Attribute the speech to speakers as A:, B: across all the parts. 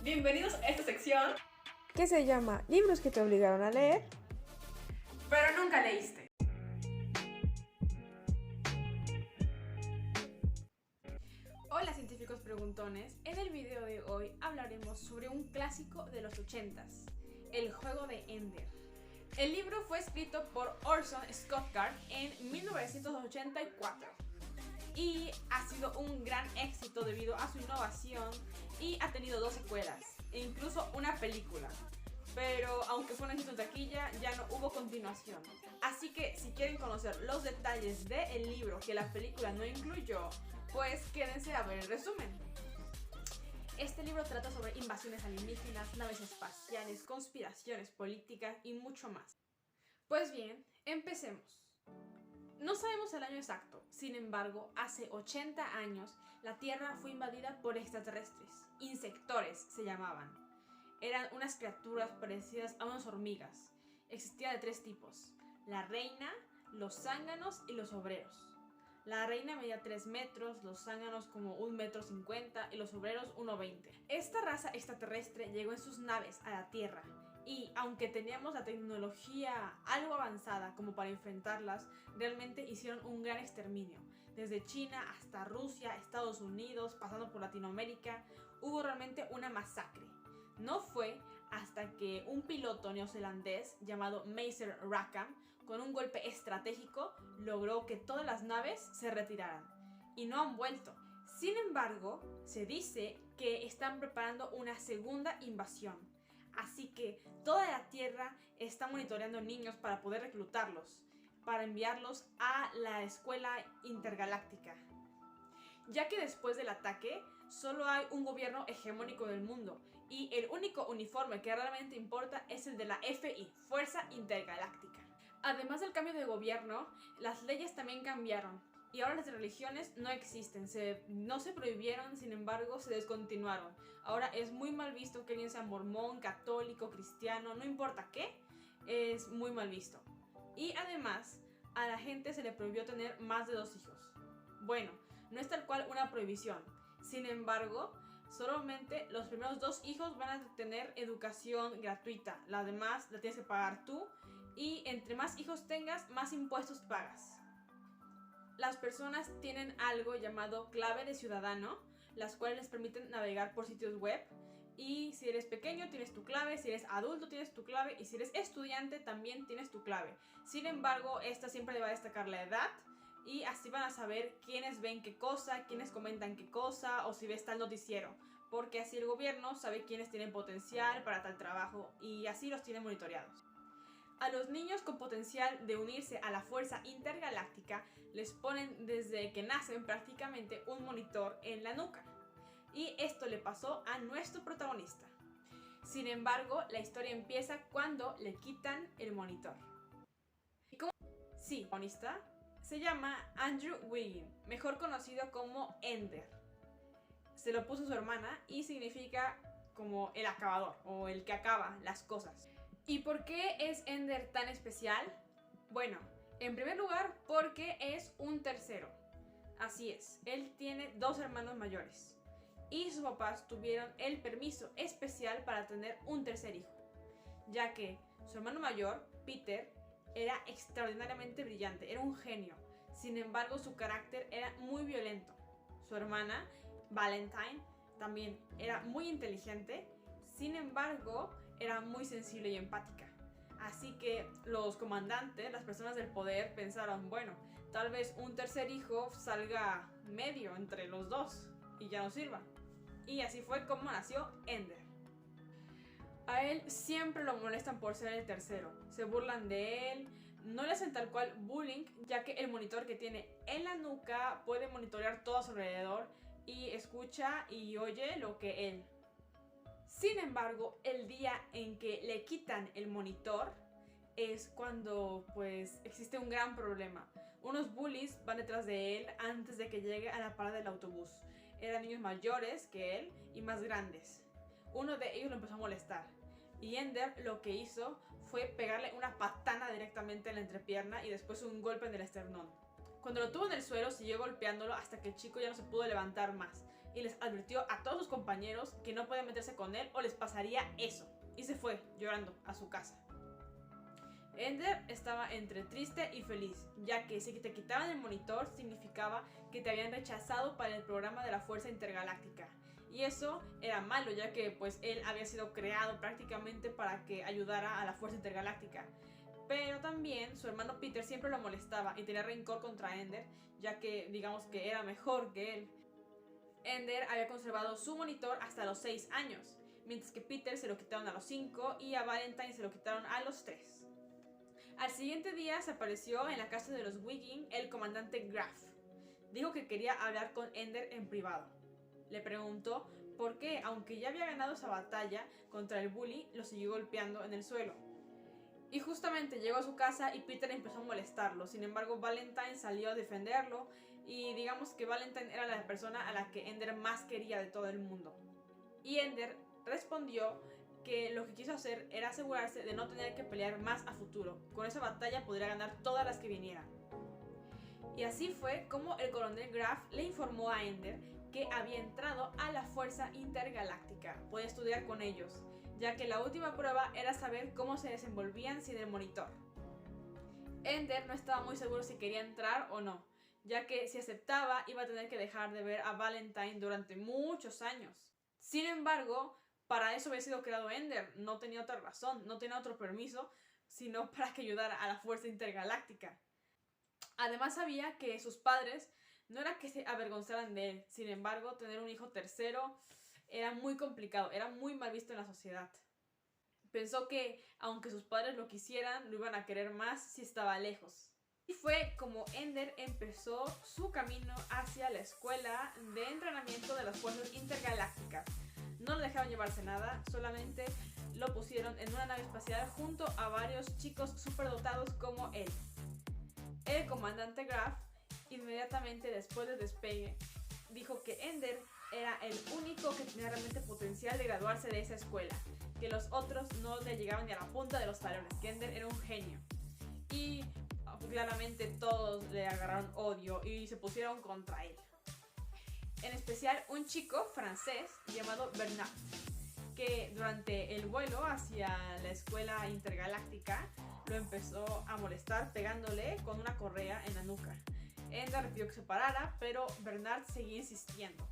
A: Bienvenidos a esta sección
B: que se llama Libros que te obligaron a leer,
A: pero nunca leíste. Hola científicos preguntones, en el video de hoy hablaremos sobre un clásico de los 80s, El juego de Ender. El libro fue escrito por Orson Scott Card en 1984 y ha sido un gran éxito debido a su innovación y ha tenido 2 secuelas e incluso una película. Pero aunque fue un éxito en taquilla, ya no hubo continuación. Así que si quieren conocer los detalles del libro que la película no incluyó, pues quédense a ver el resumen. Este libro trata sobre invasiones alienígenas, naves espaciales, conspiraciones políticas y mucho más. Pues bien, empecemos. No sabemos el año exacto, sin embargo, hace 80 años la Tierra fue invadida por extraterrestres. Insectores se llamaban. Eran unas criaturas parecidas a unas hormigas. Existían de 3 tipos: la reina, los zánganos y los obreros. La reina medía 3 metros, los zánganos como 1,50 m y los obreros 1,20 m. Esta raza extraterrestre llegó en sus naves a la Tierra y, aunque teníamos la tecnología algo avanzada como para enfrentarlas, realmente hicieron un gran exterminio. Desde China hasta Rusia, Estados Unidos, pasando por Latinoamérica, hubo realmente una masacre. No fue hasta que un piloto neozelandés llamado Maser Rackham, con un golpe estratégico, logró que todas las naves se retiraran. Y no han vuelto. Sin embargo, se dice que están preparando una segunda invasión. Así que toda la Tierra está monitoreando niños para poder reclutarlos, para enviarlos a la escuela intergaláctica. Ya que después del ataque, solo hay un gobierno hegemónico del mundo y el único uniforme que realmente importa es el de la FI, Fuerza Intergaláctica. Además del cambio de gobierno, las leyes también cambiaron y ahora las religiones no existen, no se prohibieron, sin embargo se descontinuaron. Ahora es muy mal visto que alguien sea mormón, católico, cristiano, no importa qué, es muy mal visto. Y además, a la gente se le prohibió tener más de 2 hijos. Bueno, no es tal cual una prohibición. Sin embargo, solamente los primeros 2 hijos van a tener educación gratuita. La demás la tienes que pagar tú y entre más hijos tengas, más impuestos pagas. Las personas tienen algo llamado clave de ciudadano, las cuales les permiten navegar por sitios web. Y si eres pequeño tienes tu clave, si eres adulto tienes tu clave y si eres estudiante también tienes tu clave. Sin embargo, esta siempre va a destacar la edad. Y así van a saber quiénes ven qué cosa, quiénes comentan qué cosa o si ves tal noticiero. Porque así el gobierno sabe quiénes tienen potencial para tal trabajo y así los tiene monitoreados. A los niños con potencial de unirse a la Fuerza Intergaláctica les ponen desde que nacen prácticamente un monitor en la nuca. Y esto le pasó a nuestro protagonista. Sin embargo, la historia empieza cuando le quitan el monitor. ¿Y cómo? Sí, el protagonista se llama Andrew Wiggin, mejor conocido como Ender. Se lo puso su hermana y significa como el acabador o el que acaba las cosas. ¿Y por qué es Ender tan especial? Bueno, en primer lugar porque es un tercero. Así es, él tiene 2 hermanos mayores y sus papás tuvieron el permiso especial para tener un tercer hijo, ya que su hermano mayor, Peter, era extraordinariamente brillante, era un genio. Sin embargo, su carácter era muy violento. Su hermana, Valentine, también era muy inteligente. Sin embargo, era muy sensible y empática. Así que los comandantes, las personas del poder, pensaron, bueno, tal vez un tercer hijo salga medio entre los 2 y ya no sirva. Y así fue como nació Ender. A él siempre lo molestan por ser el tercero, se burlan de él, no le hacen tal cual bullying, ya que el monitor que tiene en la nuca puede monitorear todo a su alrededor y escucha y oye lo que él. Sin embargo, el día en que le quitan el monitor es cuando pues existe un gran problema. Unos bullies van detrás de él antes de que llegue a la parada del autobús. Eran niños mayores que él y más grandes. Uno de ellos lo empezó a molestar y Ender lo que hizo fue pegarle una patada directamente en la entrepierna y después un golpe en el esternón. Cuando lo tuvo en el suelo siguió golpeándolo hasta que el chico ya no se pudo levantar más y les advirtió a todos sus compañeros que no podían meterse con él o les pasaría eso. Y se fue, llorando, a su casa. Ender estaba entre triste y feliz, ya que si te quitaban el monitor significaba que te habían rechazado para el programa de la Fuerza Intergaláctica. Y eso era malo, ya que pues él había sido creado prácticamente para que ayudara a la Fuerza Intergaláctica. Pero también su hermano Peter siempre lo molestaba y tenía rencor contra Ender, ya que digamos que era mejor que él. Ender había conservado su monitor hasta los 6 años, mientras que Peter se lo quitaron a los 5 y a Valentine se lo quitaron a los 3. Al siguiente día se apareció en la casa de los Wiggin el comandante Graff. Dijo que quería hablar con Ender en privado. Le preguntó por qué, aunque ya había ganado esa batalla contra el bully, lo siguió golpeando en el suelo. Y justamente llegó a su casa y Peter empezó a molestarlo. Sin embargo, Valentine salió a defenderlo y digamos que Valentine era la persona a la que Ender más quería de todo el mundo. Y Ender respondió que lo que quiso hacer era asegurarse de no tener que pelear más a futuro. Con esa batalla podría ganar todas las que vinieran. Y así fue como el coronel Graff le informó a Ender que había entrado a la Fuerza Intergaláctica. Podía estudiar con ellos, ya que la última prueba era saber cómo se desenvolvían sin el monitor. Ender no estaba muy seguro si quería entrar o no, ya que si aceptaba iba a tener que dejar de ver a Valentine durante muchos años. Sin embargo, para eso había sido creado Ender, no tenía otra razón, no tenía otro permiso, sino para que ayudara a la Fuerza Intergaláctica. Además sabía que sus padres no era que se avergonzaran de él, sin embargo, tener un hijo tercero era muy complicado, era muy mal visto en la sociedad. Pensó que, aunque sus padres lo quisieran, lo iban a querer más si estaba lejos. Y fue como Ender empezó su camino hacia la escuela de entrenamiento de las Fuerzas Intergalácticas. No lo dejaron llevarse nada, solamente lo pusieron en una nave espacial junto a varios chicos superdotados como él. El comandante Graff, inmediatamente después del despegue, dijo que Ender era el único que tenía realmente potencial de graduarse de esa escuela, que los otros no le llegaban ni a la punta de los talones, que Ender era un genio. Y claramente todos le agarraron odio y se pusieron contra él. En especial un chico francés llamado Bernard, que durante el vuelo hacia la escuela intergaláctica lo empezó a molestar pegándole con una correa en la nuca. Ender le pidió que se parara, pero Bernard seguía insistiendo.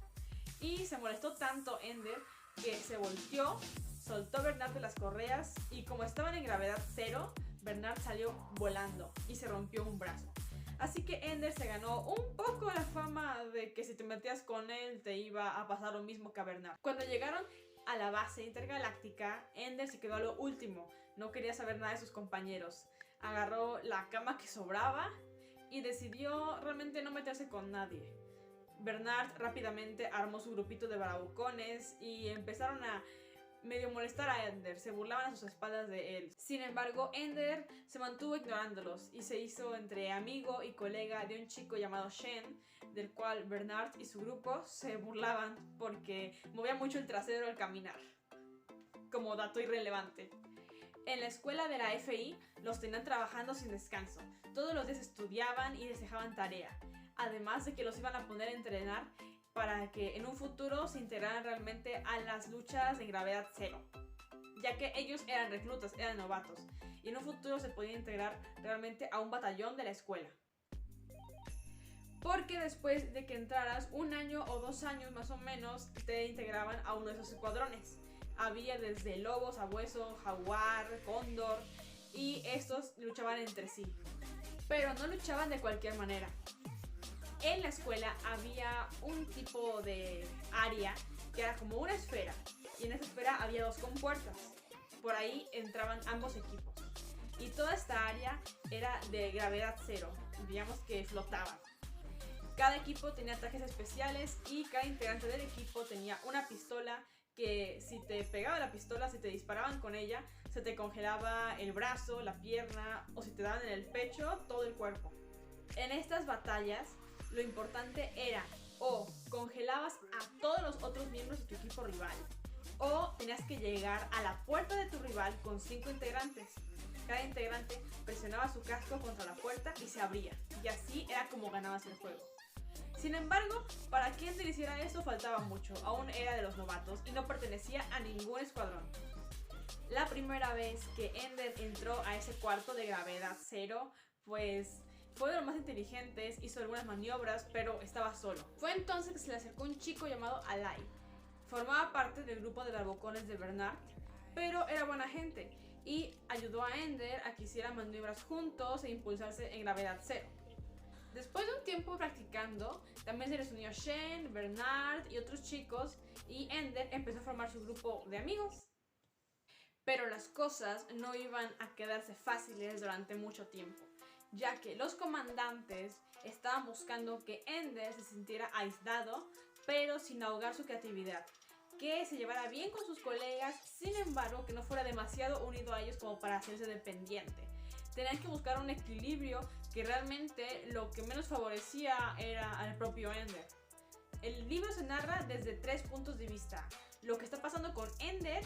A: Y se molestó tanto Ender que se volteó, soltó a Bernard de las correas y como estaban en gravedad cero, Bernard salió volando y se rompió un brazo. Así que Ender se ganó un poco la fama de que si te metías con él te iba a pasar lo mismo que a Bernard. Cuando llegaron a la base intergaláctica, Ender se quedó a lo último, no quería saber nada de sus compañeros. Agarró la cama que sobraba y decidió realmente no meterse con nadie. Bernard rápidamente armó su grupito de bravucones y empezaron a medio molestar a Ender, se burlaban a sus espaldas de él. Sin embargo, Ender se mantuvo ignorándolos y se hizo entre amigo y colega de un chico llamado Shen, del cual Bernard y su grupo se burlaban porque movía mucho el trasero al caminar. Como dato irrelevante. En la escuela de la FI los tenían trabajando sin descanso. Todos los días estudiaban y les dejaban tarea. Además de que los iban a poner a entrenar para que en un futuro se integraran realmente a las luchas en gravedad cero, ya que ellos eran reclutas, eran novatos, y en un futuro se podían integrar realmente a un batallón de la escuela. Porque después de que entraras 1 año o 2 años más o menos, te integraban a uno de esos escuadrones. Había desde lobos, sabueso, jaguar, cóndor, y estos luchaban entre sí. Pero no luchaban de cualquier manera. En la escuela había un tipo de área que era como una esfera, y en esa esfera había 2 compuertas. Por ahí entraban ambos equipos. Y toda esta área era de gravedad cero, digamos que flotaban. Cada equipo tenía trajes especiales y cada integrante del equipo tenía una pistola que si te pegaba la pistola, si te disparaban con ella, se te congelaba el brazo, la pierna o si te daban en el pecho, todo el cuerpo. En estas batallas, lo importante era o congelabas a todos los otros miembros de tu equipo rival o tenías que llegar a la puerta de tu rival con 5 integrantes. Cada integrante presionaba su casco contra la puerta y se abría, y así era como ganabas el juego. Sin embargo, para que Ender hiciera eso faltaba mucho, aún era de los novatos y no pertenecía a ningún escuadrón. La primera vez que Ender entró a ese cuarto de gravedad cero, pues fue de los más inteligentes, hizo algunas maniobras, pero estaba solo. Fue entonces que se le acercó un chico llamado Alai. Formaba parte del grupo de barbocones de Bernard, pero era buena gente y ayudó a Ender a que hiciera maniobras juntos e impulsarse en gravedad cero. Después de un tiempo practicando, también se les unió Shen, Bernard y otros chicos, y Ender empezó a formar su grupo de amigos. Pero las cosas no iban a quedarse fáciles durante mucho tiempo, ya que los comandantes estaban buscando que Ender se sintiera aislado, pero sin ahogar su creatividad, que se llevara bien con sus colegas, sin embargo que no fuera demasiado unido a ellos como para hacerse dependiente. Tenían que buscar un equilibrio que realmente lo que menos favorecía era al propio Ender. El libro se narra desde 3 puntos de vista: lo que está pasando con Ender,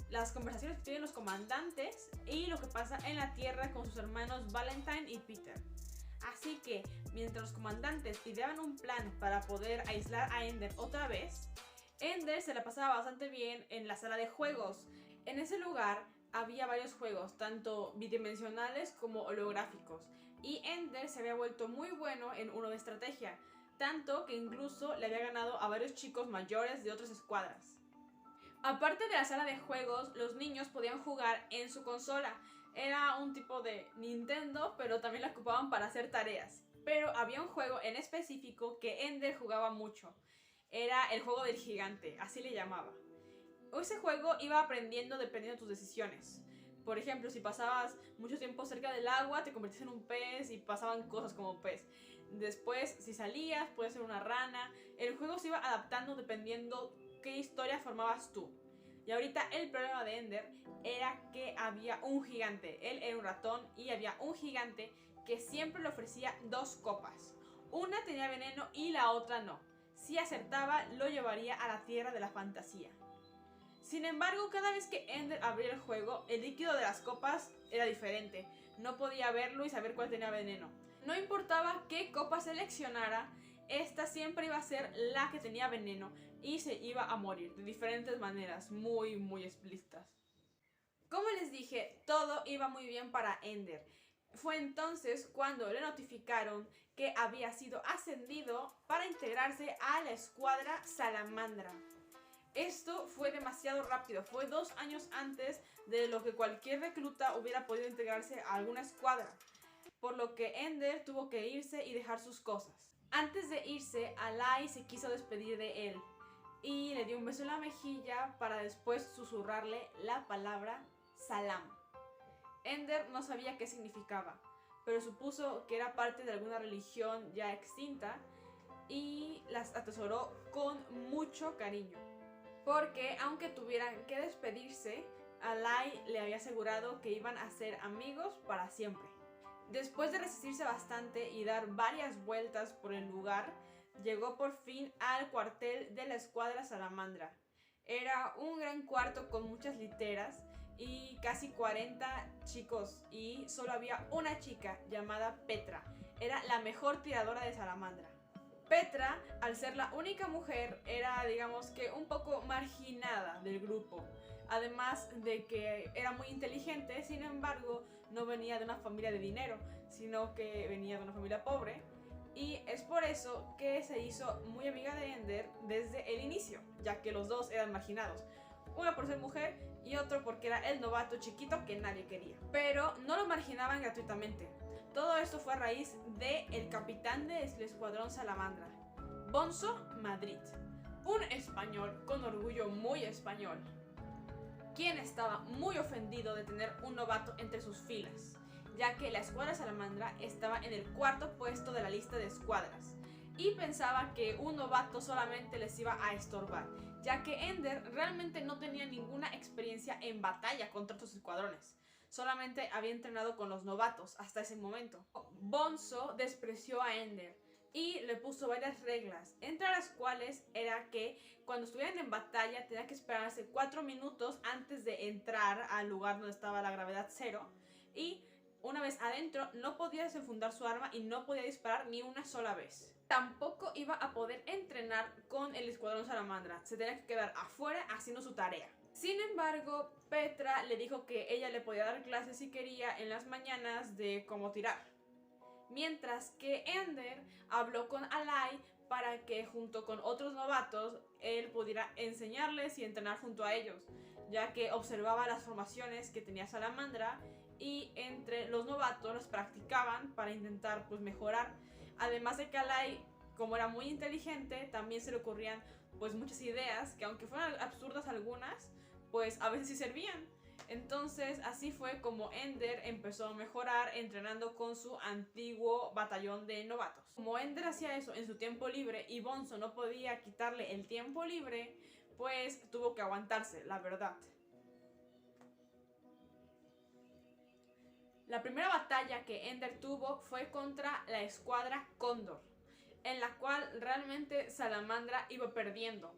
A: las conversaciones que tienen los comandantes y lo que pasa en la Tierra con sus hermanos Valentine y Peter. Así que, mientras los comandantes ideaban un plan para poder aislar a Ender otra vez, Ender se la pasaba bastante bien en la sala de juegos. En ese lugar había varios juegos, tanto bidimensionales como holográficos, y Ender se había vuelto muy bueno en uno de estrategia, tanto que incluso le había ganado a varios chicos mayores de otras escuadras. Aparte de la sala de juegos, los niños podían jugar en su consola. Era un tipo de Nintendo, pero también la ocupaban para hacer tareas. Pero había un juego en específico que Ender jugaba mucho. Era el juego del gigante, así le llamaba. Ese juego iba aprendiendo dependiendo de tus decisiones. Por ejemplo, si pasabas mucho tiempo cerca del agua, te convertías en un pez y pasaban cosas como pez. Después, si salías, podías ser una rana. El juego se iba adaptando dependiendo qué historia formabas tú. Y ahorita el problema de Ender era que había un gigante. Él era un ratón y había un gigante que siempre le ofrecía 2 copas. Una tenía veneno y la otra no. Si acertaba, lo llevaría a la tierra de la fantasía. Sin embargo, cada vez que Ender abría el juego, el líquido de las copas era diferente. No podía verlo y saber cuál tenía veneno. No importaba qué copa seleccionara, esta siempre iba a ser la que tenía veneno y se iba a morir de diferentes maneras, muy explícitas. Como les dije, todo iba muy bien para Ender. Fue entonces cuando le notificaron que había sido ascendido para integrarse a la escuadra Salamandra. Esto fue demasiado rápido, fue 2 años antes de lo que cualquier recluta hubiera podido integrarse a alguna escuadra, por lo que Ender tuvo que irse y dejar sus cosas. Antes de irse, Alai se quiso despedir de él y le dio un beso en la mejilla para después susurrarle la palabra Salam. Ender no sabía qué significaba, pero supuso que era parte de alguna religión ya extinta y las atesoró con mucho cariño. Porque aunque tuvieran que despedirse, Alai le había asegurado que iban a ser amigos para siempre. Después de resistirse bastante y dar varias vueltas por el lugar, llegó por fin al cuartel de la escuadra Salamandra. Era un gran cuarto con muchas literas y casi 40 chicos, y solo había una chica llamada Petra. Era la mejor tiradora de Salamandra. Petra, al ser la única mujer, era, digamos que, un poco marginada del grupo. Además de que era muy inteligente, sin embargo, no venía de una familia de dinero, sino que venía de una familia pobre. Y es por eso que se hizo muy amiga de Ender desde el inicio, ya que los dos eran marginados. Una por ser mujer y otro porque era el novato chiquito que nadie quería. Pero no lo marginaban gratuitamente. Todo esto fue a raíz del capitán del escuadrón Salamandra, Bonzo Madrid, un español con orgullo muy español, quien estaba muy ofendido de tener un novato entre sus filas, ya que la escuadra Salamandra estaba en el 4.º puesto de la lista de escuadras, y pensaba que un novato solamente les iba a estorbar, ya que Ender realmente no tenía ninguna experiencia en batalla contra otros escuadrones. Solamente había entrenado con los novatos hasta ese momento. Bonzo despreció a Ender y le puso varias reglas, entre las cuales era que cuando estuvieran en batalla tenían que esperarse 4 minutos antes de entrar al lugar donde estaba la gravedad cero, y una vez adentro no podía desenfundar su arma y no podía disparar ni una sola vez. Tampoco iba a poder entrenar con el Escuadrón Salamandra, se tenía que quedar afuera haciendo su tarea. Sin embargo, Petra le dijo que ella le podía dar clases si quería en las mañanas de cómo tirar. Mientras que Ender habló con Alai para que junto con otros novatos él pudiera enseñarles y entrenar junto a ellos, ya que observaba las formaciones que tenía Salamandra y entre los novatos las practicaban para intentar pues mejorar. Además de que Alai, como era muy inteligente, también se le ocurrían pues muchas ideas que aunque fueran absurdas algunas, pues a veces sí servían. Entonces así fue como Ender empezó a mejorar entrenando con su antiguo batallón de novatos. Como Ender hacía eso en su tiempo libre y Bonzo no podía quitarle el tiempo libre, pues tuvo que aguantarse, la verdad. La primera batalla que Ender tuvo fue contra la escuadra Cóndor, en la cual realmente Salamandra iba perdiendo.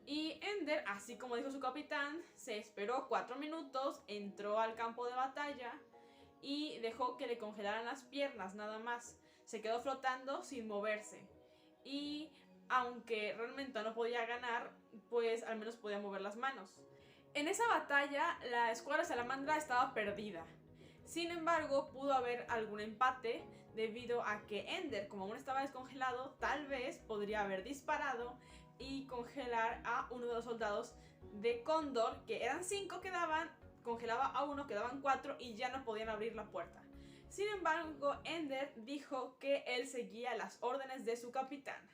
A: Y Ender, así como dijo su capitán, se esperó 4 minutos, entró al campo de batalla y dejó que le congelaran las piernas nada más. Se quedó flotando sin moverse. Y aunque realmente no podía ganar, pues al menos podía mover las manos. En esa batalla, la escuadra Salamandra estaba perdida. Sin embargo, pudo haber algún empate debido a que Ender, como aún estaba descongelado, tal vez podría haber disparado y congelar a uno de los soldados de Cóndor, que eran 5 que daban, congelaba a uno, quedaban 4 y ya no podían abrir la puerta. Sin embargo, Ender dijo que él seguía las órdenes de su capitán.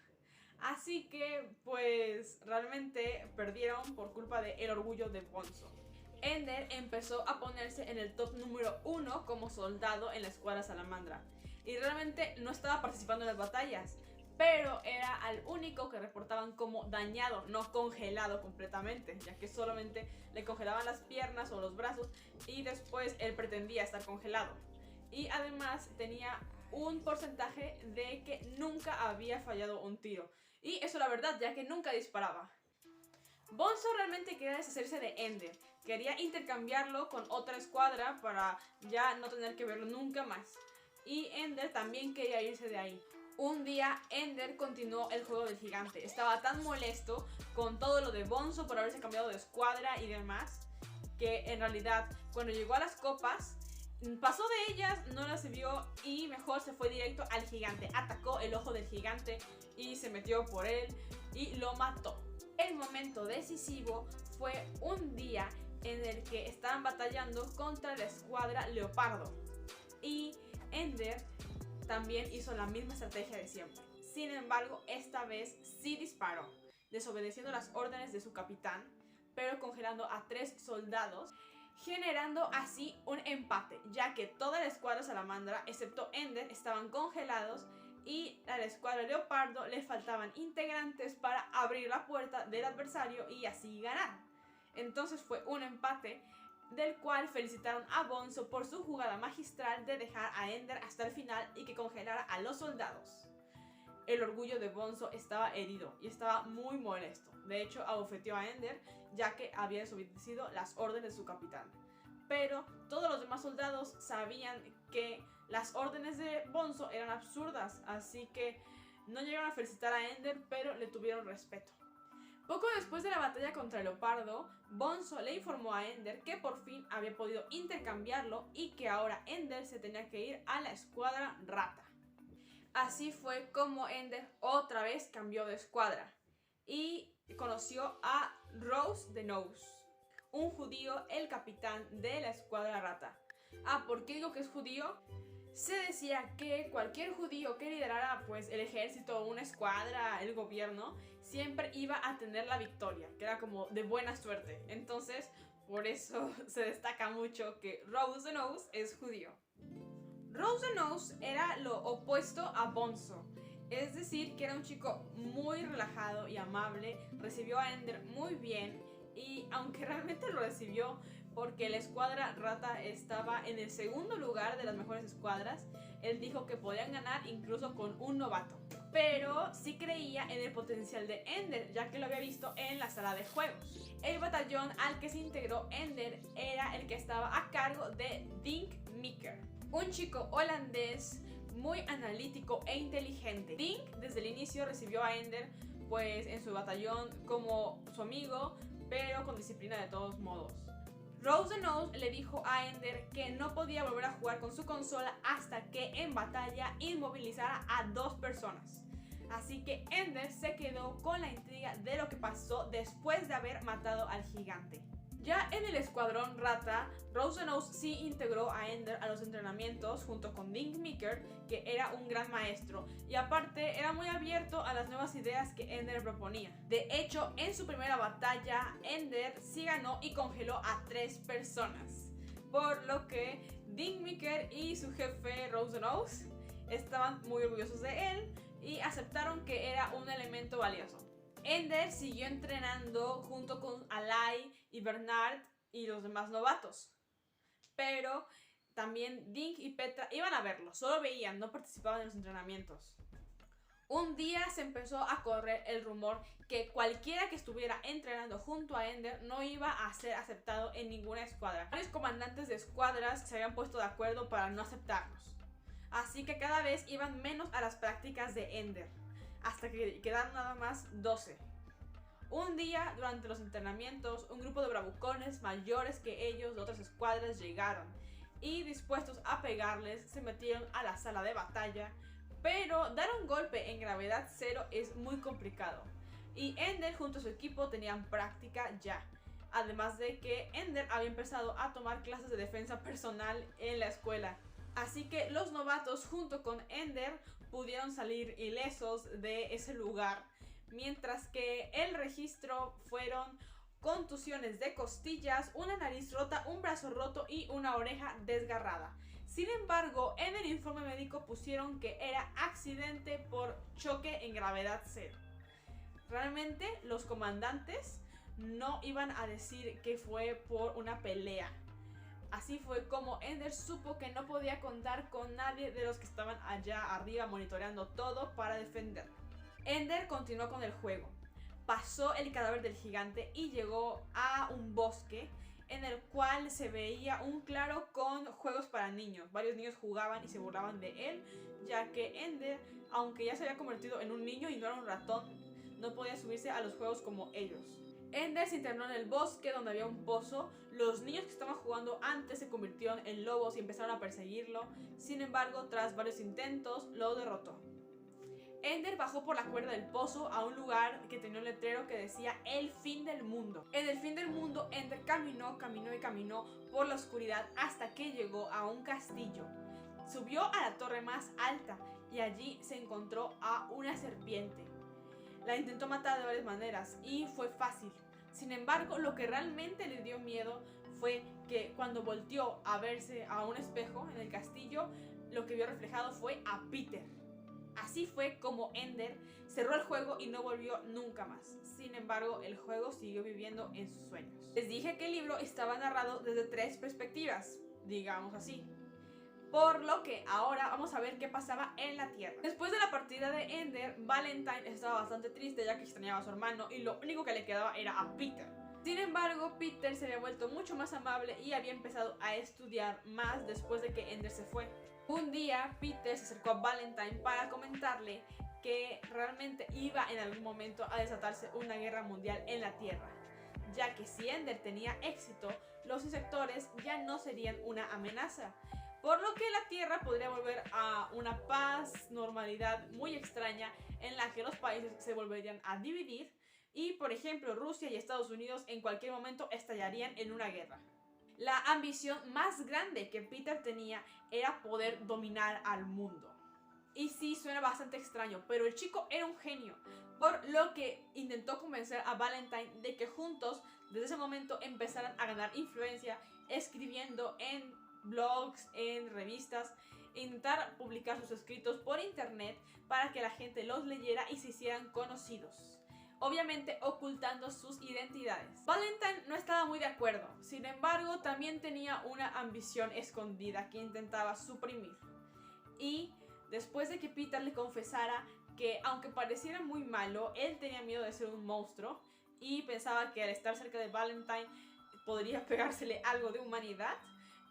A: Así que, pues, realmente perdieron por culpa del orgullo de Bonzo. Ender empezó a ponerse en el top número 1 como soldado en la escuadra Salamandra. Y realmente no estaba participando en las batallas, pero era al único que reportaban como dañado, no congelado completamente, ya que solamente le congelaban las piernas o los brazos y después él pretendía estar congelado. Y además tenía un porcentaje de que nunca había fallado un tiro. Y eso la verdad, ya que nunca disparaba. Bonzo realmente quería deshacerse de Ender, quería intercambiarlo con otra escuadra para ya no tener que verlo nunca más. Y Ender también quería irse de ahí. Un día Ender continuó el juego del gigante, estaba tan molesto con todo lo de Bonzo por haberse cambiado de escuadra y demás, que en realidad cuando llegó a las copas, pasó de ellas, no las vio y mejor se fue directo al gigante. Atacó el ojo del gigante y se metió por él y lo mató. El momento decisivo fue un día en el que estaban batallando contra la escuadra Leopardo y Ender también hizo la misma estrategia de siempre. Sin embargo, esta vez sí disparó, desobedeciendo las órdenes de su capitán, pero congelando a 3 soldados, generando así un empate, ya que toda la escuadra Salamandra, excepto Ender, estaban congelados y a la escuadra Leopardo le faltaban integrantes para abrir la puerta del adversario y así ganar. Entonces fue un empate del cual felicitaron a Bonzo por su jugada magistral de dejar a Ender hasta el final y que congelara a los soldados. El orgullo de Bonzo estaba herido y estaba muy molesto. De hecho, abofeteó a Ender ya que había desobedecido las órdenes de su capitán. Pero todos los demás soldados sabían que las órdenes de Bonzo eran absurdas, así que no llegaron a felicitar a Ender, pero le tuvieron respeto. Poco después de la batalla contra Leopardo, Bonzo le informó a Ender que por fin había podido intercambiarlo y que ahora Ender se tenía que ir a la escuadra Rata. Así fue como Ender otra vez cambió de escuadra y conoció a Rose the Nose, un judío, el capitán de la escuadra Rata. ¿Por qué digo que es judío? Se decía que cualquier judío que liderara pues el ejército, una escuadra, el gobierno, siempre iba a tener la victoria, que era como de buena suerte. Entonces, por eso se destaca mucho que Rose the Nose es judío. Rose the Nose era lo opuesto a Bonzo, es decir, que era un chico muy relajado y amable, recibió a Ender muy bien y aunque realmente lo recibió porque la escuadra Rata estaba en el segundo lugar de las mejores escuadras, él dijo que podían ganar incluso con un novato. Pero sí creía en el potencial de Ender, ya que lo había visto en la sala de juegos. El batallón al que se integró Ender era el que estaba a cargo de Dink Meeker. Un chico holandés muy analítico e inteligente. Dink desde el inicio recibió a Ender pues en su batallón como su amigo, pero con disciplina de todos modos. Rose the Nose le dijo a Ender que no podía volver a jugar con su consola hasta que en batalla inmovilizara a 2 personas. Así que Ender se quedó con la intriga de lo que pasó después de haber matado al gigante. Ya en el escuadrón rata, Rose the Nose sí integró a Ender a los entrenamientos junto con Dink Meeker, que era un gran maestro, y aparte era muy abierto a las nuevas ideas que Ender proponía. De hecho, en su primera batalla, Ender sí ganó y congeló a 3 personas, por lo que Dink Meeker y su jefe Rose the Nose estaban muy orgullosos de él y aceptaron que era un elemento valioso. Ender siguió entrenando junto con Alai y Bernard y los demás novatos, pero también Dink y Petra iban a verlo, solo veían, no participaban en los entrenamientos. Un día se empezó a correr el rumor que cualquiera que estuviera entrenando junto a Ender no iba a ser aceptado en ninguna escuadra. Varios comandantes de escuadras se habían puesto de acuerdo para no aceptarlos, así que cada vez iban menos a las prácticas de Ender, hasta que quedaron nada más 12. Un día, durante los entrenamientos, un grupo de bravucones mayores que ellos de otras escuadras llegaron y, dispuestos a pegarles, se metieron a la sala de batalla, pero dar un golpe en gravedad cero es muy complicado y Ender junto a su equipo tenían práctica ya, además de que Ender había empezado a tomar clases de defensa personal en la escuela. Así que los novatos junto con Ender pudieron salir ilesos de ese lugar, mientras que el registro fueron contusiones de costillas, una nariz rota, un brazo roto y una oreja desgarrada. Sin embargo, en el informe médico pusieron que era accidente por choque en gravedad cero. Realmente los comandantes no iban a decir que fue por una pelea. Así fue como Ender supo que no podía contar con nadie de los que estaban allá arriba monitoreando todo para defenderlo. Ender continuó con el juego, pasó el cadáver del gigante y llegó a un bosque en el cual se veía un claro con juegos para niños. Varios niños jugaban y se burlaban de él, ya que Ender, aunque ya se había convertido en un niño y no era un ratón, no podía subirse a los juegos como ellos. Ender se internó en el bosque donde había un pozo. Los niños que estaban jugando antes se convirtieron en lobos y empezaron a perseguirlo. Sin embargo, tras varios intentos, lo derrotó. Ender bajó por la cuerda del pozo a un lugar que tenía un letrero que decía el fin del mundo. En el fin del mundo, Ender caminó por la oscuridad hasta que llegó a un castillo. Subió a la torre más alta y allí se encontró a una serpiente. La intentó matar de varias maneras y fue fácil. Sin embargo, lo que realmente le dio miedo fue que cuando volteó a verse a un espejo en el castillo, lo que vio reflejado fue a Peter. Así fue como Ender cerró el juego y no volvió nunca más. Sin embargo, el juego siguió viviendo en sus sueños. Les dije que el libro estaba narrado desde 3 perspectivas, digamos así. Por lo que ahora vamos a ver qué pasaba en la Tierra. Después de la partida de Ender, Valentine estaba bastante triste ya que extrañaba a su hermano y lo único que le quedaba era a Peter. Sin embargo, Peter se había vuelto mucho más amable y había empezado a estudiar más después de que Ender se fue. Un día, Peter se acercó a Valentine para comentarle que realmente iba en algún momento a desatarse una guerra mundial en la Tierra, ya que si Ender tenía éxito, los insectores ya no serían una amenaza, por lo que la Tierra podría volver a una paz, normalidad muy extraña en la que los países se volverían a dividir y, por ejemplo, Rusia y Estados Unidos en cualquier momento estallarían en una guerra. La ambición más grande que Peter tenía era poder dominar al mundo. Y sí, suena bastante extraño, pero el chico era un genio, por lo que intentó convencer a Valentine de que juntos, desde ese momento, empezaran a ganar influencia escribiendo en blogs, en revistas, e intentar publicar sus escritos por internet para que la gente los leyera y se hicieran conocidos, obviamente ocultando sus identidades. Valentine no estaba muy de acuerdo, sin embargo también tenía una ambición escondida que intentaba suprimir. Y después de que Peter le confesara que aunque pareciera muy malo, él tenía miedo de ser un monstruo y pensaba que al estar cerca de Valentine podría pegársele algo de humanidad,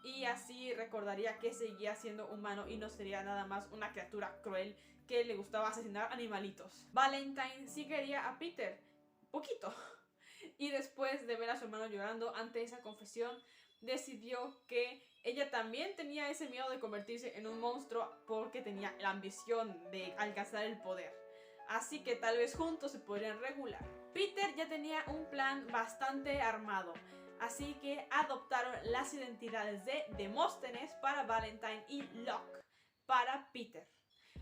A: y así recordaría que seguía siendo humano y no sería nada más una criatura cruel que le gustaba asesinar animalitos. Valentine sí quería a Peter, poquito, y después de ver a su hermano llorando ante esa confesión, decidió que ella también tenía ese miedo de convertirse en un monstruo porque tenía la ambición de alcanzar el poder. Así que tal vez juntos se podrían regular. Peter ya tenía un plan bastante armado, así que adoptaron las identidades de Demóstenes para Valentine y Locke para Peter.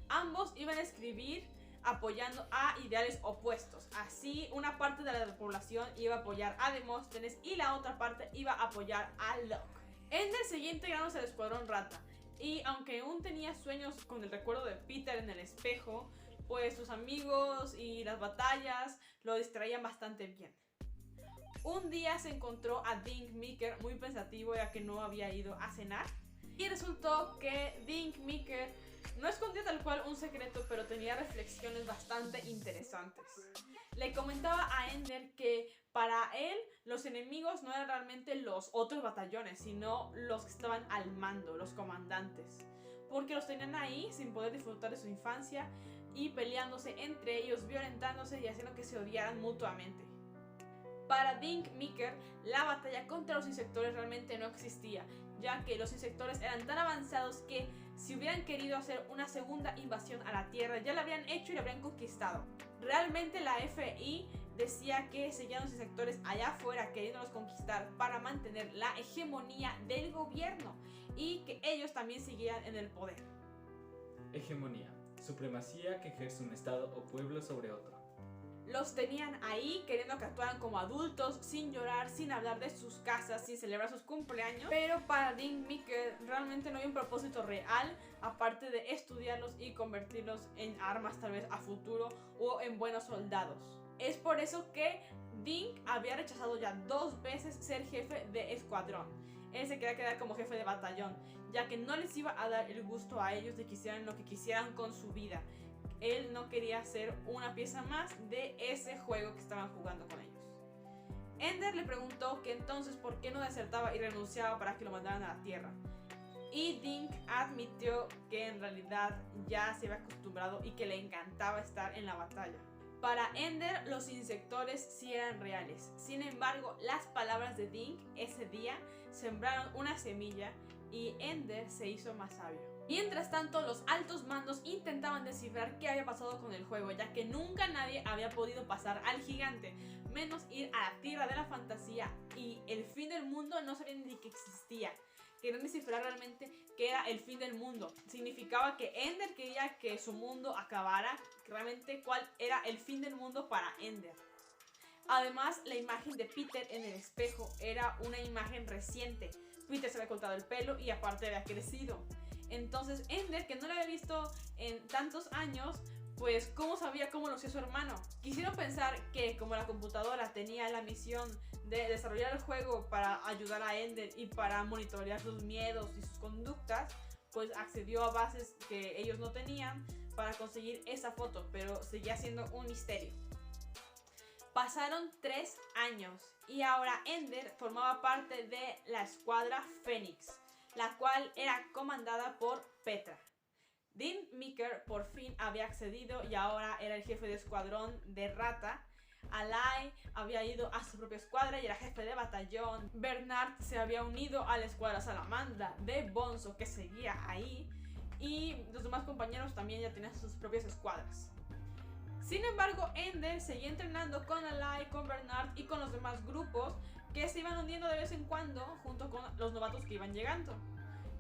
A: Ambos iban a escribir apoyando a ideales opuestos. Así, una parte de la población iba a apoyar a Demóstenes y la otra parte iba a apoyar a Locke. Ender seguía integrándose al Escuadrón Rata, y aunque aún tenía sueños con el recuerdo de Peter en el espejo, pues sus amigos y las batallas lo distraían bastante bien. Un día se encontró a Dink Meeker muy pensativo ya que no había ido a cenar, y resultó que Dink Meeker no escondía tal cual un secreto, pero tenía reflexiones bastante interesantes. Le comentaba a Ender que para él los enemigos no eran realmente los otros batallones, sino los que estaban al mando, los comandantes, porque los tenían ahí sin poder disfrutar de su infancia y peleándose entre ellos, violentándose y haciendo que se odiaran mutuamente. Para Dink Meeker, la batalla contra los insectores realmente no existía, ya que los insectores eran tan avanzados que si hubieran querido hacer una segunda invasión a la Tierra ya la habrían hecho y la habrían conquistado. Realmente la FI decía que seguían los insectores allá afuera queriéndolos conquistar para mantener la hegemonía del gobierno y que ellos también siguieran en el poder.
C: Hegemonía, supremacía que ejerce un estado o pueblo sobre otro.
A: Los tenían ahí queriendo que actuaran como adultos, sin llorar, sin hablar de sus casas, sin celebrar sus cumpleaños. Pero para Dink Meeker realmente no hay un propósito real, aparte de estudiarlos y convertirlos en armas tal vez a futuro o en buenos soldados. Es por eso que Dink había rechazado ya 2 veces ser jefe de escuadrón. Él se quería quedar como jefe de batallón, ya que no les iba a dar el gusto a ellos de que hicieran lo que quisieran con su vida. Él no quería ser una pieza más de ese juego que estaban jugando con ellos. Ender le preguntó que entonces por qué no desertaba y renunciaba para que lo mandaran a la Tierra. Y Dink admitió que en realidad ya se había acostumbrado y que le encantaba estar en la batalla. Para Ender, los insectores sí eran reales. Sin embargo, las palabras de Dink ese día sembraron una semilla y Ender se hizo más sabio. Mientras tanto, los altos mandos intentaban descifrar qué había pasado con el juego, ya que nunca nadie había podido pasar al gigante, menos ir a la tierra de la fantasía, y el fin del mundo no sabían ni que existía. Querían descifrar realmente qué era el fin del mundo. Significaba que Ender quería que su mundo acabara, realmente cuál era el fin del mundo para Ender. Además, la imagen de Peter en el espejo era una imagen reciente. Peter se había cortado el pelo y aparte había crecido. Entonces Ender, que no lo había visto en tantos años, pues ¿cómo sabía cómo lo hacía su hermano? Quisieron pensar que como la computadora tenía la misión de desarrollar el juego para ayudar a Ender y para monitorear sus miedos y sus conductas, pues accedió a bases que ellos no tenían para conseguir esa foto, pero seguía siendo un misterio. Pasaron 3 años y ahora Ender formaba parte de la escuadra Fénix, la cual era comandada por Petra. Dink Meeker por fin había accedido y ahora era el jefe de escuadrón de Rata. Alai había ido a su propia escuadra y era jefe de batallón. Bernard se había unido a la escuadra Salamandra de Bonzo, que seguía ahí. Y los demás compañeros también ya tenían sus propias escuadras. Sin embargo, Ender seguía entrenando con Alai, con Bernard y con los demás grupos que se iban uniendo de vez en cuando junto con los novatos que iban llegando.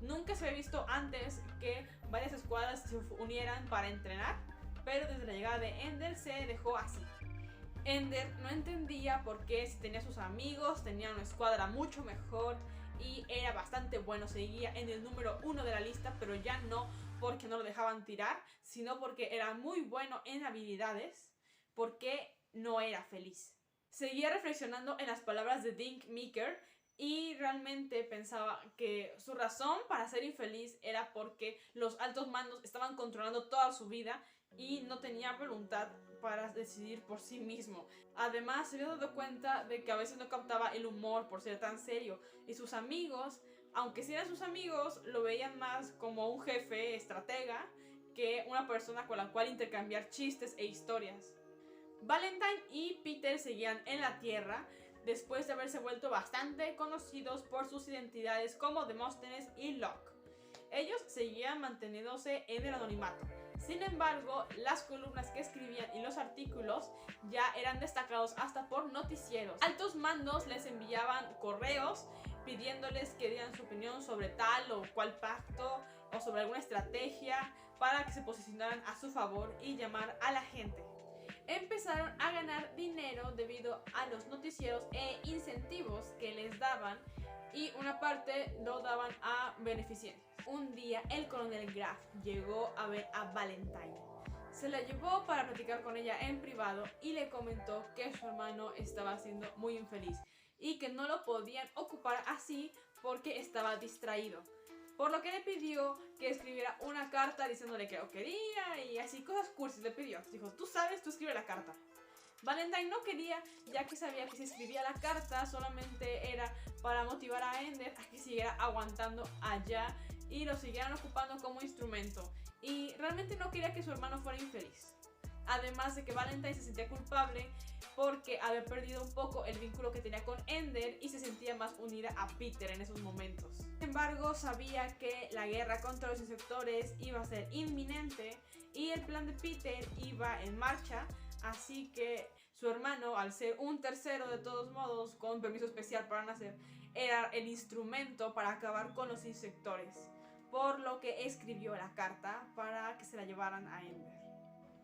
A: Nunca se había visto antes que varias escuadras se unieran para entrenar, pero desde la llegada de Ender se dejó así. Ender no entendía por qué, si tenía sus amigos, tenía una escuadra mucho mejor y era bastante bueno, seguía en el número 1 de la lista, pero ya no porque no lo dejaban tirar, sino porque era muy bueno en habilidades, porque no era feliz. Seguía reflexionando en las palabras de Dink Meeker y realmente pensaba que su razón para ser infeliz era porque los altos mandos estaban controlando toda su vida y no tenía voluntad para decidir por sí mismo. Además, se había dado cuenta de que a veces no captaba el humor por ser tan serio y sus amigos aunque sí eran sus amigos, lo veían más como un jefe estratega que una persona con la cual intercambiar chistes e historias. Valentine y Peter seguían en la Tierra después de haberse vuelto bastante conocidos por sus identidades como Demóstenes y Locke. Ellos seguían manteniéndose en el anonimato. Sin embargo, las columnas que escribían y los artículos ya eran destacados hasta por noticieros. Altos mandos les enviaban correos pidiéndoles que dieran su opinión sobre tal o cual pacto o sobre alguna estrategia para que se posicionaran a su favor y llamar a la gente. Empezaron a ganar dinero debido a los noticieros e incentivos que les daban, y una parte lo daban a beneficencias. Un día el coronel Graff llegó a ver a Valentine. Se la llevó para platicar con ella en privado y le comentó que su hermano estaba siendo muy infeliz y que no lo podían ocupar así porque estaba distraído. Por lo que le pidió que escribiera una carta diciéndole que lo quería y así, cosas cursis le pidió. Dijo, tú sabes, tú escribe la carta. Valentine no quería, ya que sabía que si escribía la carta solamente era para motivar a Ender a que siguiera aguantando allá y lo siguieran ocupando como instrumento. Y realmente no quería que su hermano fuera infeliz. Además de que Valentine se sentía culpable porque había perdido un poco el vínculo que tenía con Ender y se sentía más unida a Peter en esos momentos. Sin embargo, sabía que la guerra contra los insectores iba a ser inminente y el plan de Peter iba en marcha, así que su hermano, al ser un tercero de todos modos, con permiso especial para nacer, era el instrumento para acabar con los insectores, por lo que escribió la carta para que se la llevaran a Ender.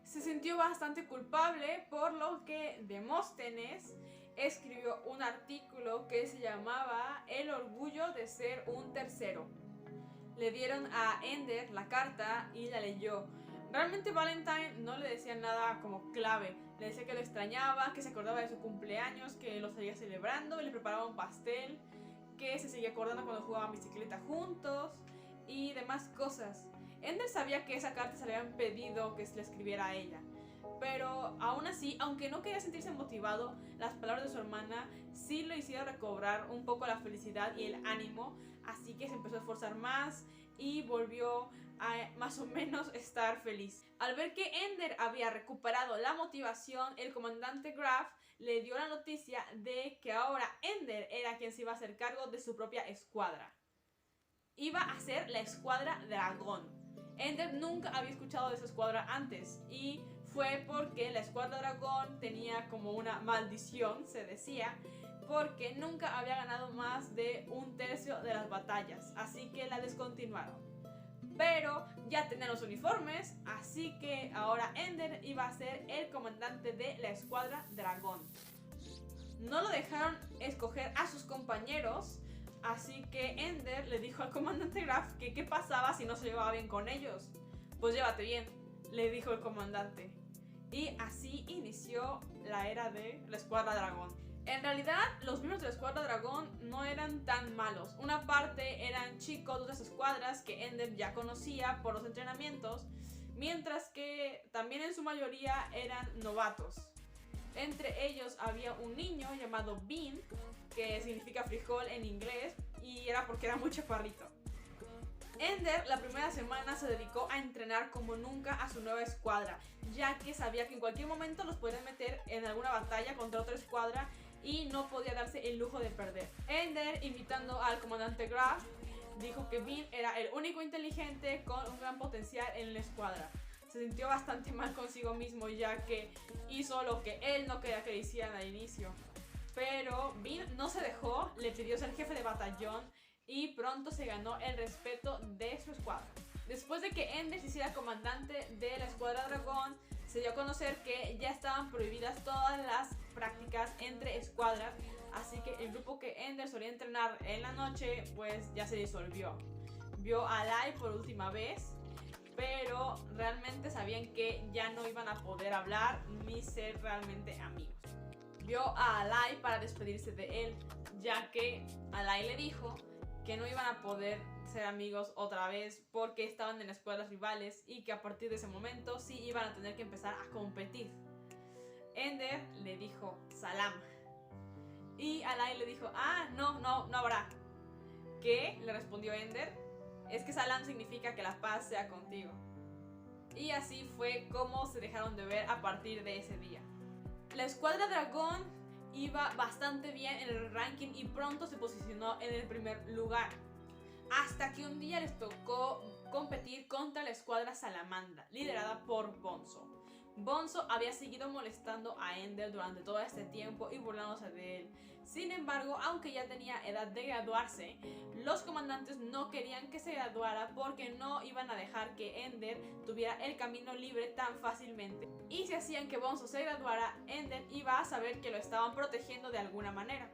A: Se sintió bastante culpable, por lo que Demóstenes escribió un artículo que se llamaba El orgullo de ser un tercero. Le dieron a Ender la carta y la leyó. Realmente Valentine no le decía nada como clave. Le decía que lo extrañaba, que se acordaba de su cumpleaños, que lo seguía celebrando y le preparaba un pastel, que se seguía acordando cuando jugaban bicicleta juntos y demás cosas. Ender sabía que esa carta se le habían pedido que se le escribiera a ella, pero aún así, aunque no quería sentirse motivado, las palabras de su hermana sí lo hicieron recobrar un poco la felicidad y el ánimo, así que se empezó a esforzar más y volvió a más o menos estar feliz. Al ver que Ender había recuperado la motivación, el comandante Graff le dio la noticia de que ahora Ender era quien se iba a hacer cargo de su propia escuadra. Iba a ser la Escuadra Dragón. Ender nunca había escuchado de esa escuadra antes y fue porque la Escuadra Dragón tenía como una maldición, se decía, porque nunca había ganado más de un tercio de las batallas, así que la descontinuaron. Pero ya tenían los uniformes, así que ahora Ender iba a ser el comandante de la Escuadra Dragón. No lo dejaron escoger a sus compañeros, así que Ender le dijo al comandante Graff que qué pasaba si no se llevaba bien con ellos. Pues llévate bien, le dijo el comandante. Y así inició la era de la Escuadra Dragón. En realidad, los miembros de la Escuadra Dragón no eran tan malos. Una parte eran chicos de las escuadras que Ender ya conocía por los entrenamientos, mientras que también en su mayoría eran novatos. Entre ellos había un niño llamado Bean, que significa frijol en inglés, y era porque era muy chaparrito. Ender la primera semana se dedicó a entrenar como nunca a su nueva escuadra, ya que sabía que en cualquier momento los podían meter en alguna batalla contra otra escuadra y no podía darse el lujo de perder. Ender, invitando al comandante Graff, dijo que Bean era el único inteligente con un gran potencial en la escuadra. Se sintió bastante mal consigo mismo, ya que hizo lo que él no quería que le hicieran al inicio. Pero Bean no se dejó, le pidió ser jefe de batallón y pronto se ganó el respeto de su escuadra. Después de que Ender se hiciera comandante de la Escuadra Dragón, se dio a conocer que ya estaban prohibidas todas las prácticas entre escuadras, así que el grupo que Ender solía entrenar en la noche pues ya se disolvió. Vio a Lai por última vez, pero realmente sabían que ya no iban a poder hablar ni ser realmente amigos. Vio a Alai para despedirse de él, ya que Alai le dijo que no iban a poder ser amigos otra vez porque estaban en escuadras rivales y que a partir de ese momento sí iban a tener que empezar a competir. Ender le dijo salam y Alai le dijo no habrá. ¿Qué? Le respondió Ender. Es que Salam significa que la paz sea contigo. Y así fue como se dejaron de ver a partir de ese día. La escuadra dragón iba bastante bien en el ranking y pronto se posicionó en el primer lugar. Hasta que un día les tocó competir contra la escuadra salamandra, liderada por Bonzo. Bonzo había seguido molestando a Ender durante todo este tiempo y burlándose de él. Sin embargo, aunque ya tenía edad de graduarse, los comandantes no querían que se graduara porque no iban a dejar que Ender tuviera el camino libre tan fácilmente. Y si hacían que Bonzo se graduara, Ender iba a saber que lo estaban protegiendo de alguna manera.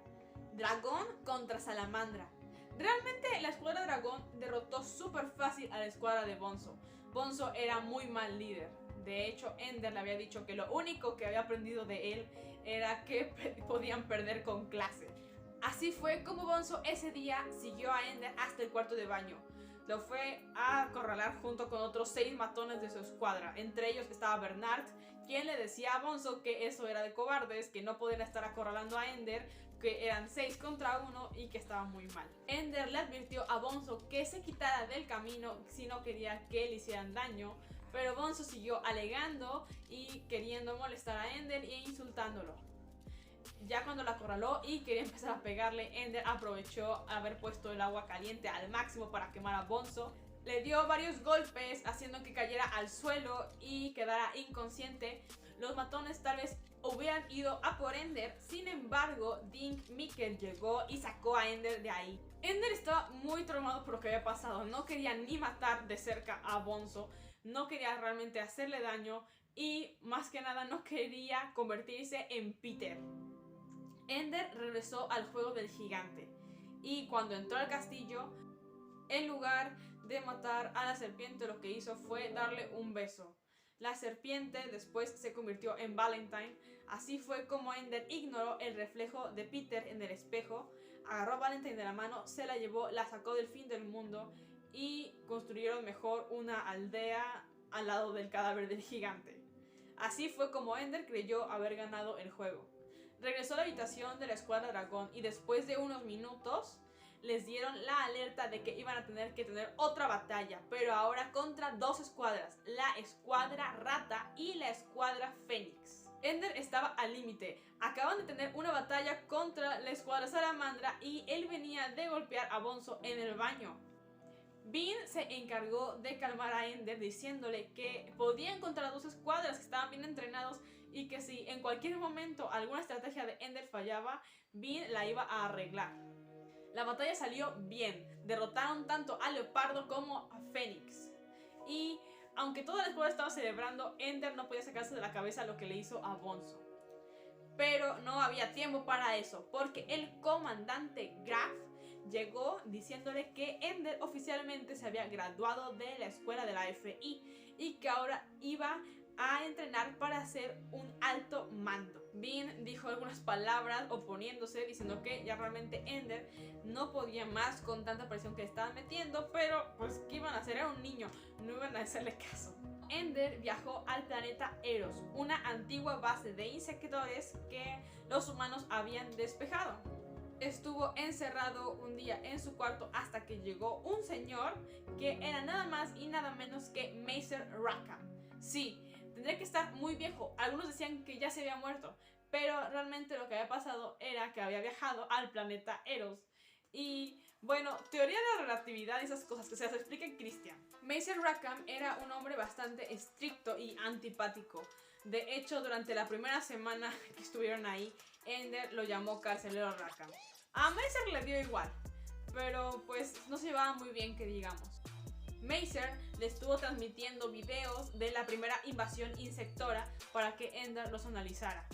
A: Dragón contra Salamandra. Realmente la escuadra dragón derrotó súper fácil a la escuadra de Bonzo. Bonzo era muy mal líder. De hecho, Ender le había dicho que lo único que había aprendido de él era que podían perder con clase. Así fue como Bonzo ese día siguió a Ender hasta el cuarto de baño. Lo fue a acorralar junto con otros 6 matones de su escuadra. Entre ellos estaba Bernard, quien le decía a Bonzo que eso era de cobardes, que no podían estar acorralando a Ender, que eran 6 contra 1 y que estaba muy mal. Ender le advirtió a Bonzo que se quitara del camino si no quería que le hicieran daño, pero Bonzo siguió alegando y queriendo molestar a Ender e insultándolo. Ya cuando la acorraló y quería empezar a pegarle, Ender aprovechó haber puesto el agua caliente al máximo para quemar a Bonzo. Le dio varios golpes haciendo que cayera al suelo y quedara inconsciente. Los matones tal vez hubieran ido a por Ender, sin embargo, Dink Mikkel llegó y sacó a Ender de ahí. Ender estaba muy traumado por lo que había pasado, no quería ni matar de cerca a Bonzo, no quería realmente hacerle daño y más que nada no quería convertirse en Peter. Ender regresó al juego del gigante y cuando entró al castillo, en lugar de matar a la serpiente, lo que hizo fue darle un beso. La serpiente después se convirtió en Valentine. Así fue como Ender ignoró el reflejo de Peter en el espejo, agarró a Valentine de la mano, se la llevó, la sacó del fin del mundo y construyeron mejor una aldea al lado del cadáver del gigante. Así fue como Ender creyó haber ganado el juego. Regresó a la habitación de la escuadra dragón y después de unos minutos les dieron la alerta de que iban a tener que tener otra batalla, pero ahora contra 2 escuadras, la escuadra rata y la escuadra fénix. Ender estaba al límite, acaban de tener una batalla contra la escuadra salamandra y él venía de golpear a Bonzo en el baño. Bean se encargó de calmar a Ender diciéndole que podía encontrar a 2 escuadras que estaban bien entrenados y que si en cualquier momento alguna estrategia de Ender fallaba, Bean la iba a arreglar. La batalla salió bien, derrotaron tanto a Leopardo como a Fénix. Y aunque toda la escuadra estaba celebrando, Ender no podía sacarse de la cabeza lo que le hizo a Bonzo. Pero no había tiempo para eso, porque el comandante Graf llegó diciéndole que Ender oficialmente se había graduado de la escuela de la FI y que ahora iba a entrenar para ser un alto mando. Bean dijo algunas palabras oponiéndose, diciendo que ya realmente Ender no podía más con tanta presión que le estaban metiendo, pero pues ¿qué iban a hacer? Era un niño, no iban a hacerle caso. Ender viajó al planeta Eros, una antigua base de insectores que los humanos habían despejado. Estuvo encerrado un día en su cuarto hasta que llegó un señor que era nada más y nada menos que Mazer Rackham. Sí, tendría que estar muy viejo, algunos decían que ya se había muerto, pero realmente lo que había pasado era que había viajado al planeta Eros. Y bueno, teoría de la relatividad y esas cosas que se las explica Christian. Mazer Rackham era un hombre bastante estricto y antipático. De hecho, durante la primera semana que estuvieron ahí, Ender lo llamó carcelero Rackham. A Mazer le dio igual, pero pues no se llevaba muy bien que digamos. Mazer le estuvo transmitiendo videos de la primera invasión insectora para que Ender los analizara.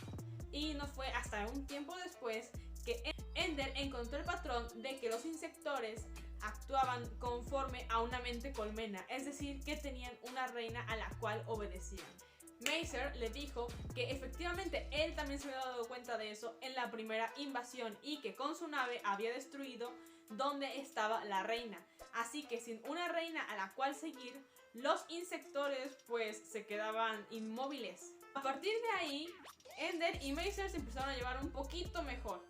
A: Y no fue hasta un tiempo después que Ender encontró el patrón de que los insectores actuaban conforme a una mente colmena, es decir, que tenían una reina a la cual obedecían. Mazer le dijo que efectivamente él también se había dado cuenta de eso en la primera invasión y que con su nave había destruido donde estaba la reina. Así que sin una reina a la cual seguir, los insectores pues se quedaban inmóviles. A partir de ahí, Ender y Mazer se empezaron a llevar un poquito mejor.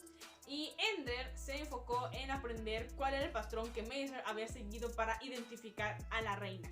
A: y Ender se enfocó en aprender cuál era el patrón que Macer había seguido para identificar a la reina.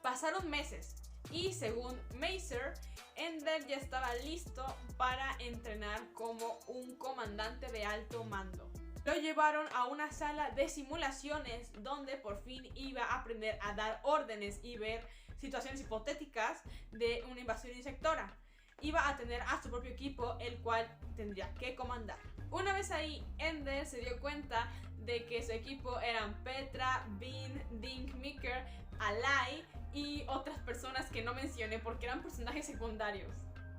A: Pasaron meses y según Macer, Ender ya estaba listo para entrenar como un comandante de alto mando. Lo llevaron a una sala de simulaciones donde por fin iba a aprender a dar órdenes y ver situaciones hipotéticas de una invasión insectora. Iba a tener a su propio equipo, el cual tendría que comandar. Una vez ahí, Ender se dio cuenta de que su equipo eran Petra, Bean, Dink, Meeker, Alai y otras personas que no mencioné porque eran personajes secundarios.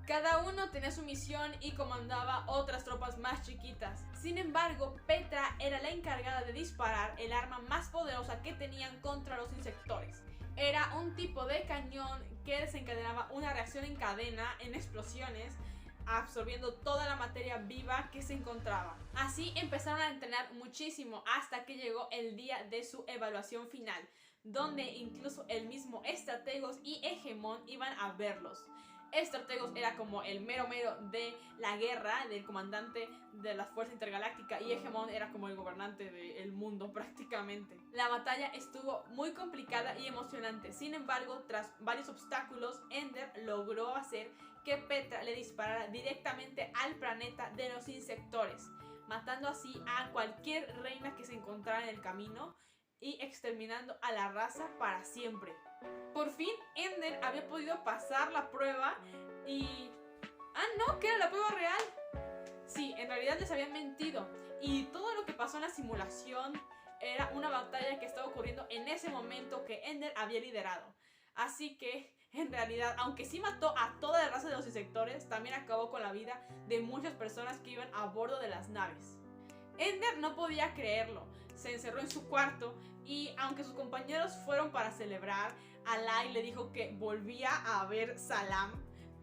A: Cada uno tenía su misión y comandaba otras tropas más chiquitas. Sin embargo, Petra era la encargada de disparar el arma más poderosa que tenían contra los insectores. Era un tipo de cañón que desencadenaba una reacción en cadena en explosiones, absorbiendo toda la materia viva que se encontraba. Así empezaron a entrenar muchísimo hasta que llegó el día de su evaluación final, donde incluso el mismo Estrategos y Hegemon iban a verlos. Estrategos era como el mero de la guerra, del comandante de la Fuerza Intergaláctica, y Hegemon era como el gobernante del mundo prácticamente. La batalla estuvo muy complicada y emocionante. Sin embargo, tras varios obstáculos, Ender logró hacer que Petra le disparara directamente al planeta de los insectores, matando así a cualquier reina que se encontrara en el camino y exterminando a la raza para siempre. Por fin Ender había podido pasar la prueba y... ¡Ah, no! ¿Que era la prueba real? Sí, en realidad les habían mentido y todo lo que pasó en la simulación era una batalla que estaba ocurriendo en ese momento que Ender había liderado. Así que, en realidad, aunque sí mató a toda la raza de los insectores, también acabó con la vida de muchas personas que iban a bordo de las naves. Ender no podía creerlo, se encerró en su cuarto y aunque sus compañeros fueron para celebrar, Alai le dijo que volvía a ver Salam,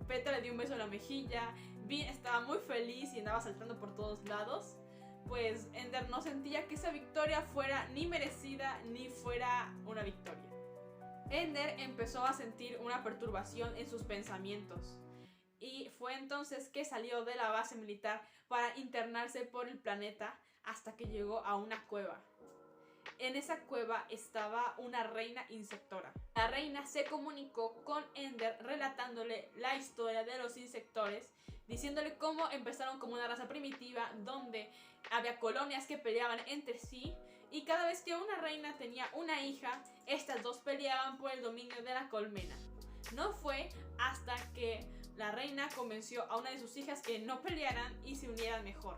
A: Petra le dio un beso en la mejilla, Bean estaba muy feliz y andaba saltando por todos lados. Pues Ender no sentía que esa victoria fuera ni merecida ni fuera una victoria. Ender empezó a sentir una perturbación en sus pensamientos y fue entonces que salió de la base militar para internarse por el planeta hasta que llegó a una cueva. En esa cueva estaba una reina insectora. La reina se comunicó con Ender relatándole la historia de los insectores, diciéndole cómo empezaron como una raza primitiva donde había colonias que peleaban entre sí y cada vez que una reina tenía una hija, estas dos peleaban por el dominio de la colmena. No fue hasta que la reina convenció a una de sus hijas que no pelearan y se unieran mejor.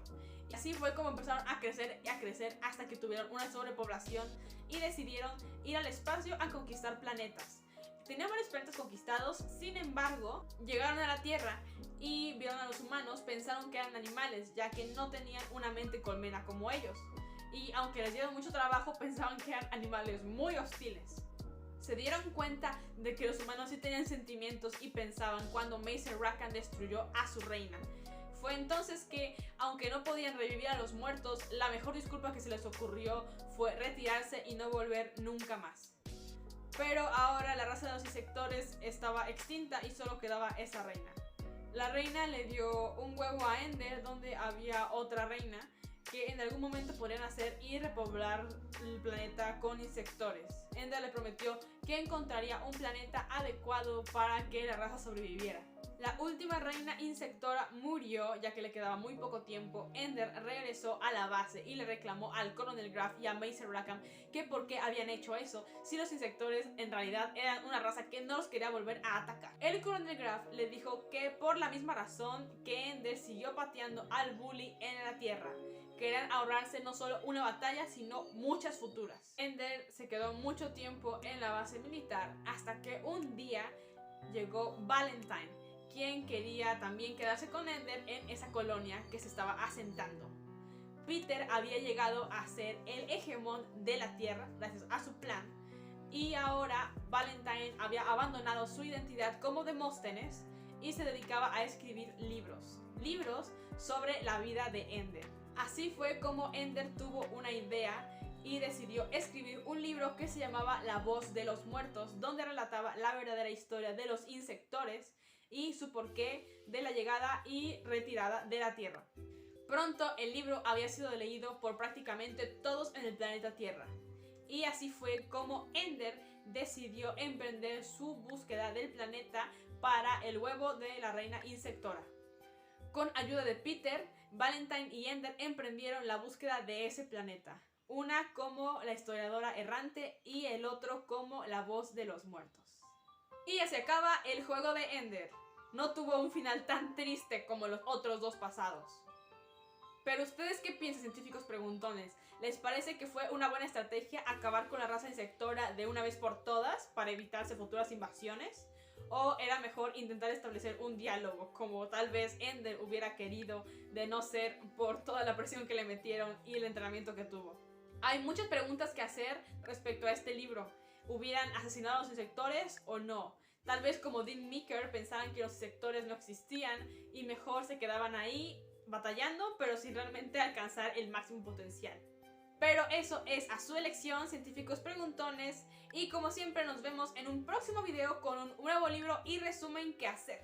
A: Y así fue como empezaron a crecer y a crecer hasta que tuvieron una sobrepoblación y decidieron ir al espacio a conquistar planetas. Tenían varios planetas conquistados, sin embargo, llegaron a la Tierra y vieron a los humanos, pensaron que eran animales, ya que no tenían una mente colmena como ellos. Y aunque les dieron mucho trabajo, pensaban que eran animales muy hostiles. Se dieron cuenta de que los humanos sí tenían sentimientos y pensaban cuando Macer Rackham destruyó a su reina. Fue entonces que, aunque no podían revivir a los muertos, la mejor disculpa que se les ocurrió fue retirarse y no volver nunca más. Pero ahora la raza de los insectores estaba extinta y solo quedaba esa reina. La reina le dio un huevo a Ender donde había otra reina que en algún momento podrían hacer y repoblar el planeta con insectores. Ender le prometió que encontraría un planeta adecuado para que la raza sobreviviera. La última reina insectora murió ya que le quedaba muy poco tiempo. Ender regresó a la base y le reclamó al Coronel Graf y a Macer Rackham que por qué habían hecho eso si los insectores en realidad eran una raza que no los quería volver a atacar. El Coronel Graf le dijo que por la misma razón que Ender siguió pateando al bully en la Tierra. Querían ahorrarse no solo una batalla, sino muchas futuras. Ender se quedó mucho tiempo en la base militar hasta que un día llegó Valentine, quien quería también quedarse con Ender en esa colonia que se estaba asentando. Peter había llegado a ser el hegemón de la Tierra gracias a su plan y ahora Valentine había abandonado su identidad como Demóstenes y se dedicaba a escribir libros sobre la vida de Ender. Así fue como Ender tuvo una idea y decidió escribir un libro que se llamaba La voz de los muertos, donde relataba la verdadera historia de los insectores y su porqué de la llegada y retirada de la Tierra. Pronto el libro había sido leído por prácticamente todos en el planeta Tierra. Y así fue como Ender decidió emprender su búsqueda del planeta para el huevo de la reina insectora. Con ayuda de Peter, Valentine y Ender emprendieron la búsqueda de ese planeta. Una como la historiadora errante y el otro como la voz de los muertos. Y ya se acaba el juego de Ender. No tuvo un final tan triste como los otros dos pasados. Pero ustedes, ¿qué piensan, científicos preguntones? ¿Les parece que fue una buena estrategia acabar con la raza insectora de una vez por todas para evitarse futuras invasiones? ¿O era mejor intentar establecer un diálogo, como tal vez Ender hubiera querido, de no ser por toda la presión que le metieron y el entrenamiento que tuvo? Hay muchas preguntas que hacer respecto a este libro. ¿Hubieran asesinado a los insectores o no? Tal vez como Dean Meeker pensaban que los insectores no existían y mejor se quedaban ahí batallando, pero sin realmente alcanzar el máximo potencial. Pero eso es a su elección, científicos preguntones, y como siempre nos vemos en un próximo video con un nuevo libro y resumen que hacer.